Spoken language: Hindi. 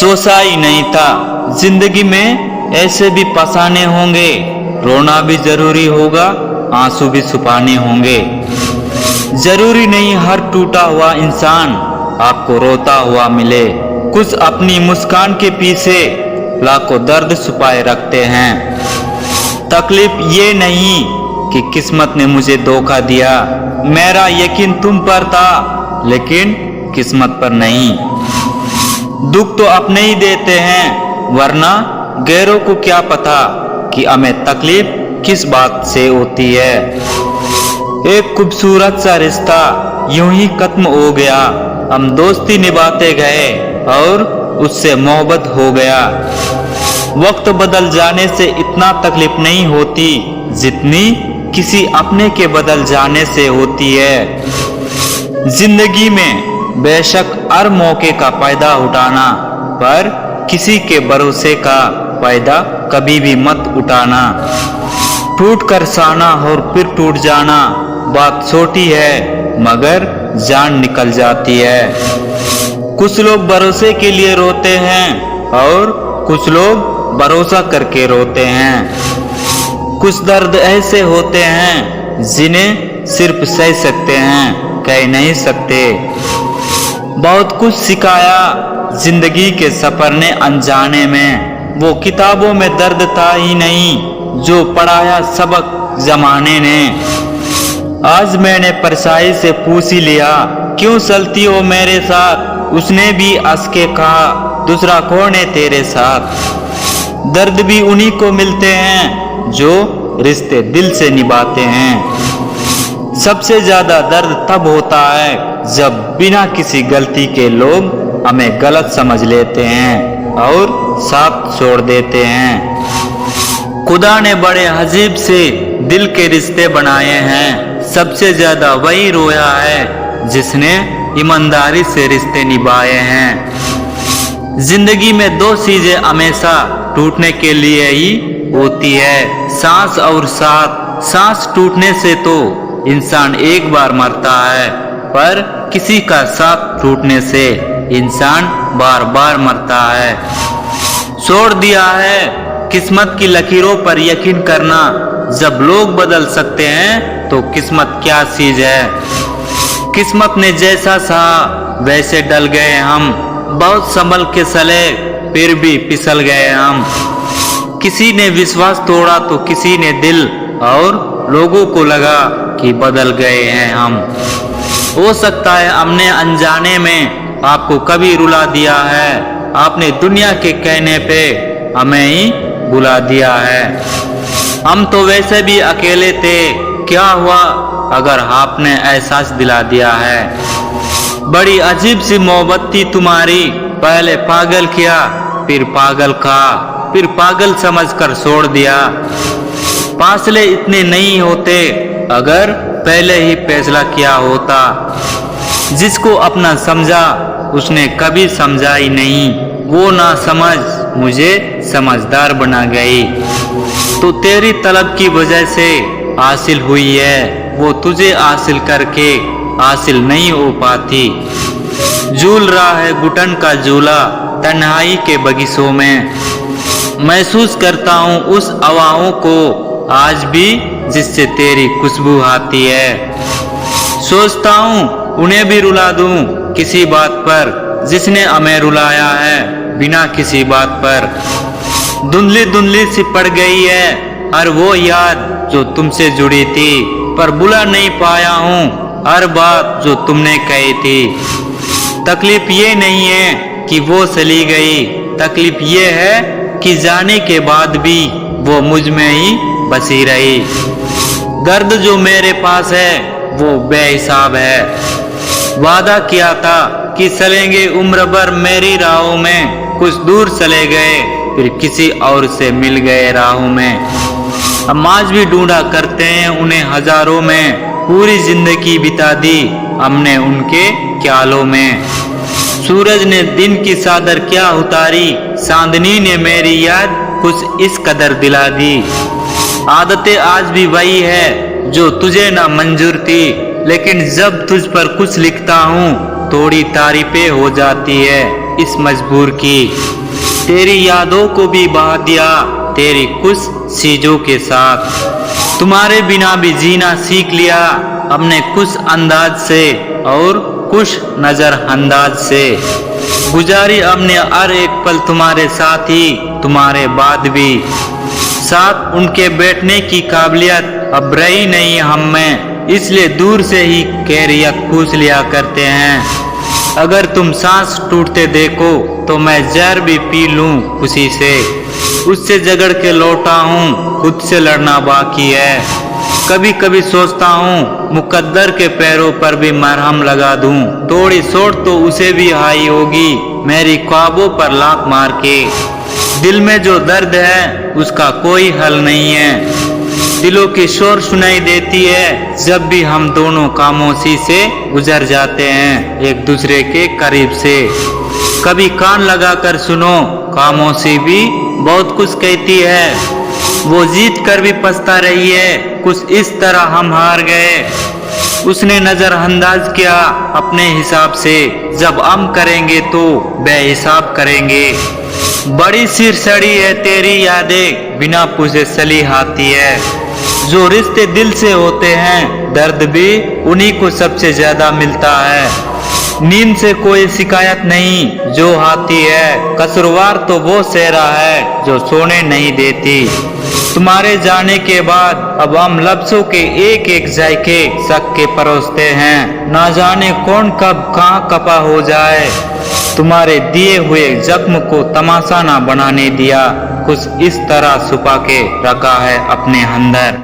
सोचा ही नहीं था जिंदगी में ऐसे भी फसाने होंगे, रोना भी जरूरी होगा, आंसू भी छुपाने होंगे। जरूरी नहीं हर टूटा हुआ इंसान आपको रोता हुआ मिले, कुछ अपनी मुस्कान के पीछे लाखों दर्द छुपाए रखते हैं। तकलीफ ये नहीं कि किस्मत ने मुझे धोखा दिया, मेरा यकीन तुम पर था लेकिन किस्मत पर नहीं। दुख तो अपने ही देते हैं, वरना गैरों को क्या पता कि हमें तकलीफ किस बात से होती है। एक खूबसूरत सा रिश्ता यूं ही खत्म हो गया, हम दोस्ती निभाते गए और उससे मोहब्बत हो गया। वक्त बदल जाने से इतना तकलीफ नहीं होती जितनी किसी अपने के बदल जाने से होती है। जिंदगी में बेशक हर मौके का फायदा उठाना, पर किसी के भरोसे का फायदा कभी भी मत उठाना। टूट कर साना और फिर टूट जाना बात छोटी है, मगर जान निकल जाती है। कुछ लोग भरोसे के लिए रोते हैं और कुछ लोग भरोसा करके रोते हैं। कुछ दर्द ऐसे होते हैं जिन्हें सिर्फ सह सकते हैं, कह नहीं सकते। बहुत कुछ सिखाया जिंदगी के सफर ने अनजाने में, वो किताबों में दर्द था ही नहीं जो पढ़ाया सबक जमाने ने। आज मैंने परछाई से पूछ ही लिया, क्यों चलती हो मेरे साथ? उसने भी हंस के कहा, दूसरा कौन है तेरे साथ। दर्द भी उन्हीं को मिलते हैं जो रिश्ते दिल से निभाते हैं। सबसे ज्यादा दर्द तब होता है जब बिना किसी गलती के लोग हमें गलत समझ लेते हैं और साथ छोड़ देते हैं। खुदा ने बड़े अजीब से दिल के रिश्ते बनाए हैं, सबसे ज्यादा वही रोया है जिसने ईमानदारी से रिश्ते निभाए हैं। जिंदगी में दो चीजें हमेशा टूटने के लिए ही होती है, सांस और साथ। सांस टूटने से तो इंसान एक बार मरता है, पर किसी का साथ टूटने से इंसान बार बार मरता है। छोड़ दिया है किस्मत की लकीरों पर यकीन करना, जब लोग बदल सकते हैं तो किस्मत क्या चीज है। किस्मत ने जैसा सहा वैसे डल गए हम, बहुत संभल के चले फिर भी फिसल गए हम। किसी ने विश्वास तोड़ा तो किसी ने दिल, और लोगों को लगा कि बदल गए हैं हम। हो सकता है हमने अनजाने में आपको कभी रुला दिया है, आपने दुनिया के कहने पे हमें ही बुला दिया है। हम तो वैसे भी अकेले थे, क्या हुआ अगर आपने एहसास दिला दिया है। बड़ी अजीब सी मोहब्बत थी तुम्हारी, पहले पागल किया फिर पागल कहा, फिर पागल समझकर छोड़ दिया। फासले इतने नहीं होते अगर पहले ही फैसला किया होता। जिसको अपना समझा उसने कभी समझा ही नहीं, वो ना समझ मुझे समझदार बना गई। तो तेरी तलब की वजह से हासिल हुई है, वो तुझे हासिल करके हासिल नहीं हो पाती। झूल रहा है घुटन का झूला तन्हाई के बगीचों में, महसूस करता हूँ उस हवाओं को आज भी जिससे तेरी खुशबू आती है। सोचता हूँ उन्हें भी रुला दूं किसी बात पर जिसने हमें रुलाया है बिना किसी बात पर। धुंधली धुंधली सी पड़ गई है हर वो याद जो तुमसे जुड़ी थी, पर भुला नहीं पाया हूँ हर बात जो तुमने कही थी। तकलीफ ये नहीं है कि वो चली गई, तकलीफ ये है कि जाने के बाद भी वो मुझ में ही बसी रही। दर्द जो मेरे पास है वो बेहिसाब है। वादा किया था कि चलेंगे उम्र भर मेरी राहों में, कुछ दूर चले गए फिर किसी और से मिल गए राहों में। हम आज भी ढूंढा करते हैं उन्हें हजारों में, पूरी जिंदगी बिता दी हमने उनके ख्यालों में। सूरज ने दिन की चादर क्या उतारी, चांदनी ने मेरी याद कुछ इस कदर दिला दी। आदतें आज भी वही है जो तुझे ना मंजूर थी, लेकिन जब तुझ पर कुछ लिखता हूँ थोड़ी तारीफें हो जाती है। इस मजबूर की। तेरी यादों को भी बहा दिया तेरी कुछ चीजों के साथ। तुम्हारे बिना भी जीना सीख लिया अपने कुछ अंदाज से और कुछ नजर अंदाज से। गुजारी हमने हर एक पल तुम्हारे साथ ही, तुम्हारे बाद भी। साथ उनके बैठने की काबिलियत अब रही नहीं हम में, इसलिए दूर से ही खैरियत पूछ लिया करते हैं। अगर तुम सांस टूटते देखो तो मैं जहर भी पी लूं खुशी से। उससे झगड़ के लौटा हूँ, खुद से लड़ना बाकी है। कभी कभी सोचता हूँ मुकद्दर के पैरों पर भी मरहम लगा दूं। थोड़ी चोट तो उसे भी आई होगी मेरी ख्वाबों पर लात मार के। दिल में जो दर्द है उसका कोई हल नहीं है। दिलों की शोर सुनाई देती है जब भी हम दोनों खामोशी से गुजर जाते हैं एक दूसरे के करीब से। कभी कान लगाकर सुनो, खामोशी भी बहुत कुछ कहती है। वो जीत कर भी पछता रही है, कुछ इस तरह हम हार गए। उसने नजरअंदाज किया अपने हिसाब से, जब हम करेंगे तो बेहिसाब करेंगे। बड़ी सिरसड़ी है तेरी यादें, बिना पूछे चली आती है। जो रिश्ते दिल से होते हैं दर्द भी उन्हीं को सबसे ज्यादा मिलता है। नींद से कोई शिकायत नहीं जो आती है, कसूरवार तो वो सेहरा है जो सोने नहीं देती। तुम्हारे जाने के बाद अब हम लफ्जों के एक एक जायके सक के परोसते हैं। ना जाने कौन कब कहाँ कपा हो जाए। तुम्हारे दिए हुए जख्म को तमाशा ना बनाने दिया, कुछ इस तरह छुपा के रखा है अपने अंदर।